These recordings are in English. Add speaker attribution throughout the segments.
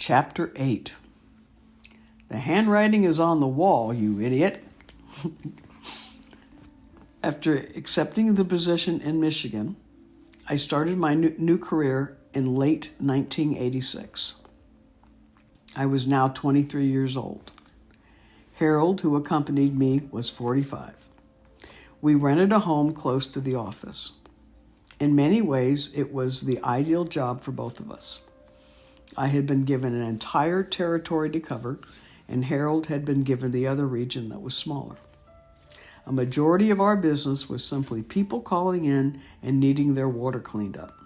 Speaker 1: Chapter 8. The handwriting is on the wall, you idiot. After accepting the position in Michigan, I started my new career in late 1986. I was now 23 years old. Harold, who accompanied me, was 45. We rented a home close to the office. In many ways, it was the ideal job for both of us. I had been given an entire territory to cover, and Harold had been given the other region that was smaller. A majority of our business was simply people calling in and needing their water cleaned up.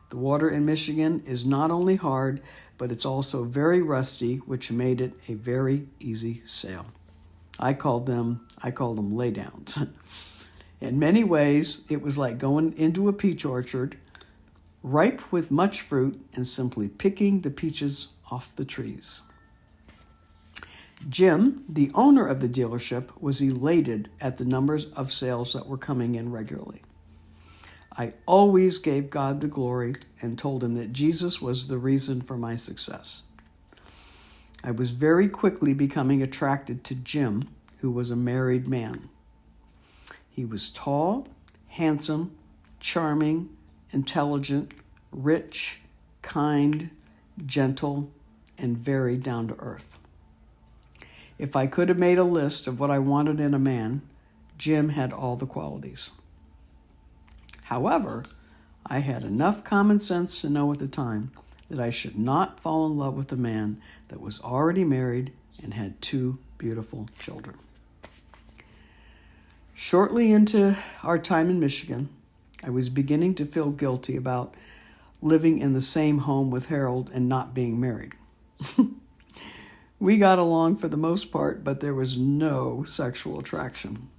Speaker 1: The water in Michigan is not only hard, but it's also very rusty, which made it a very easy sale. I called them laydowns. In many ways, it was like going into a peach orchard, ripe with much fruit, and simply picking the peaches off the trees. Jim, the owner of the dealership, was elated at the numbers of sales that were coming in regularly. I always gave God the glory and told him that Jesus was the reason for my success. I was very quickly becoming attracted to Jim, who was a married man. He was tall, handsome, charming, intelligent, rich, kind, gentle, and very down to earth. If I could have made a list of what I wanted in a man, Jim had all the qualities. However, I had enough common sense to know at the time that I should not fall in love with a man that was already married and had 2 beautiful children. Shortly into our time in Michigan, I was beginning to feel guilty about living in the same home with Harold and not being married. We got along for the most part, but there was no sexual attraction.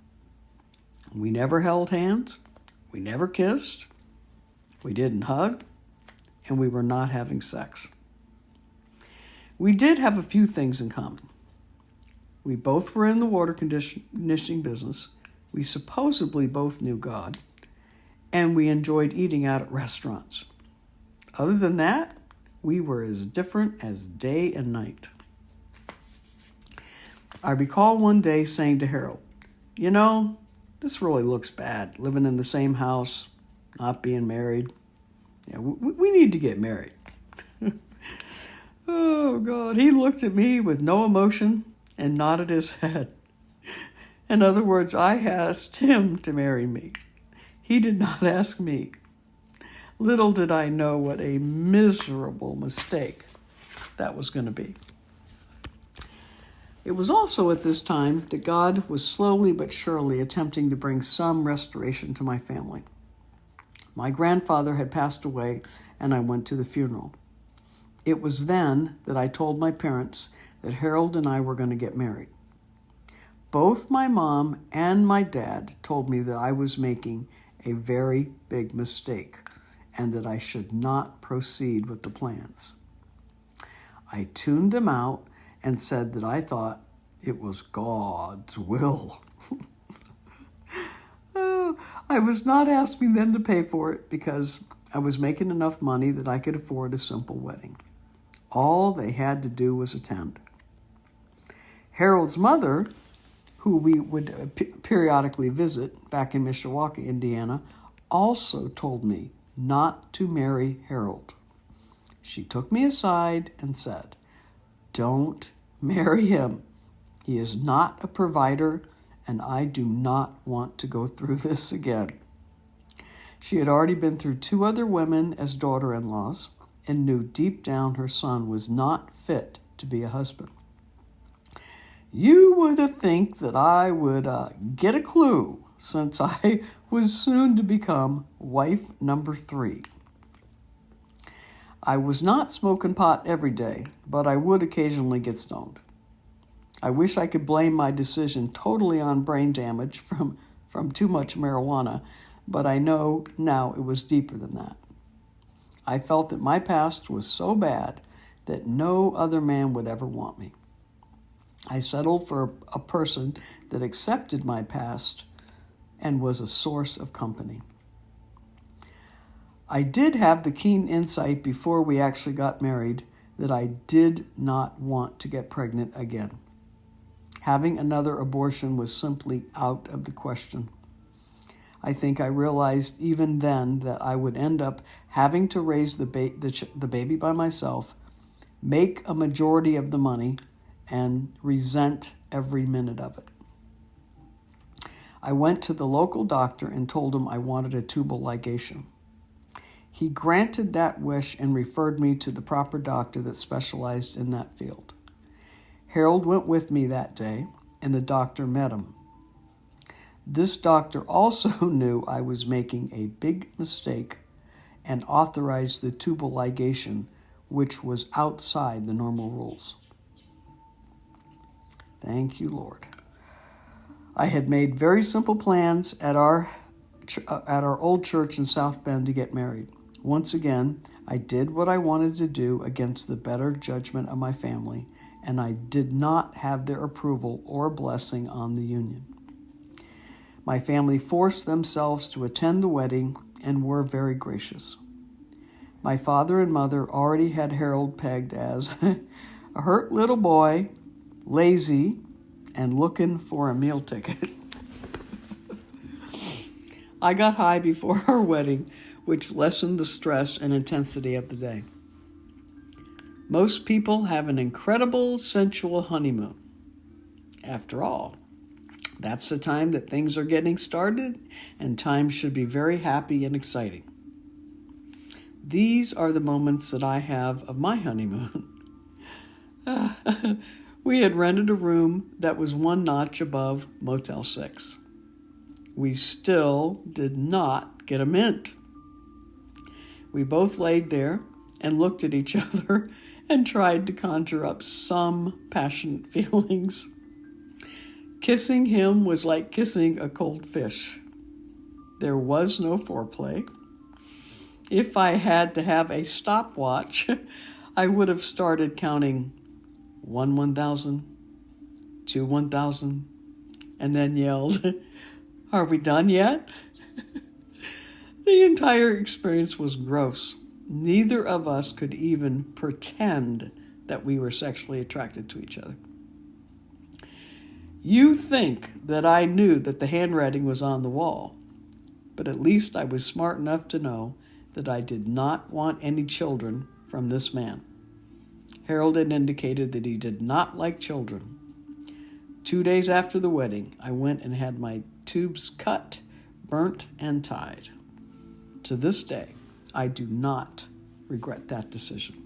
Speaker 1: We never held hands, we never kissed, we didn't hug, and we were not having sex. We did have a few things in common. We both were in the water conditioning business, we supposedly both knew God, and we enjoyed eating out at restaurants. Other than that, we were as different as day and night. I recall one day saying to Harold, "You know, this really looks bad, living in the same house, not being married. Yeah, we need to get married." Oh, God. He looked at me with no emotion and nodded his head. In other words, I asked him to marry me. He did not ask me. Little did I know what a miserable mistake that was going to be. It was also at this time that God was slowly but surely attempting to bring some restoration to my family. My grandfather had passed away, and I went to the funeral. It was then that I told my parents that Harold and I were going to get married. Both my mom and my dad told me that I was making a very big mistake and that I should not proceed with the plans. I tuned them out and said that I thought it was God's will. I was not asking them to pay for it because I was making enough money that I could afford a simple wedding. All they had to do was attend. Harold's mother, who we would periodically visit back in Mishawaka, Indiana, also told me not to marry Harold. She took me aside and said, "Don't marry him. He is not a provider, and I do not want to go through this again." She had already been through 2 other women as daughter-in-laws and knew deep down her son was not fit to be a husband. You would have think that I would get a clue since I was soon to become wife number 3. I was not smoking pot every day, but I would occasionally get stoned. I wish I could blame my decision totally on brain damage from too much marijuana, but I know now it was deeper than that. I felt that my past was so bad that no other man would ever want me. I settled for a person that accepted my past and was a source of company. I did have the keen insight before we actually got married that I did not want to get pregnant again. Having another abortion was simply out of the question. I think I realized even then that I would end up having to raise the baby by myself, make a majority of the money, and resent every minute of it. I went to the local doctor and told him I wanted a tubal ligation. He granted that wish and referred me to the proper doctor that specialized in that field. Harold went with me that day, and the doctor met him. This doctor also knew I was making a big mistake and authorized the tubal ligation, which was outside the normal rules. Thank you, Lord. I had made very simple plans at our old church in South Bend to get married. Once again, I did what I wanted to do against the better judgment of my family, and I did not have their approval or blessing on the union. My family forced themselves to attend the wedding and were very gracious. My father and mother already had Harold pegged as a hurt little boy, lazy, and looking for a meal ticket. I got high before our wedding, which lessened the stress and intensity of the day. Most people have an incredible sensual honeymoon. After all, that's the time that things are getting started, and time should be very happy and exciting. These are the moments that I have of my honeymoon. We had rented a room that was one notch above Motel 6. We still did not get a mint. We both laid there and looked at each other and tried to conjure up some passionate feelings. Kissing him was like kissing a cold fish. There was no foreplay. If I had to have a stopwatch, I would have started counting 1 1,000, 2 1,000, and then yelled, "Are we done yet?" The entire experience was gross. Neither of us could even pretend that we were sexually attracted to each other. You think that I knew that the handwriting was on the wall, but at least I was smart enough to know that I did not want any children from this man. Harold had indicated that he did not like children. 2 days after the wedding, I went and had my tubes cut, burnt, and tied. To this day, I do not regret that decision.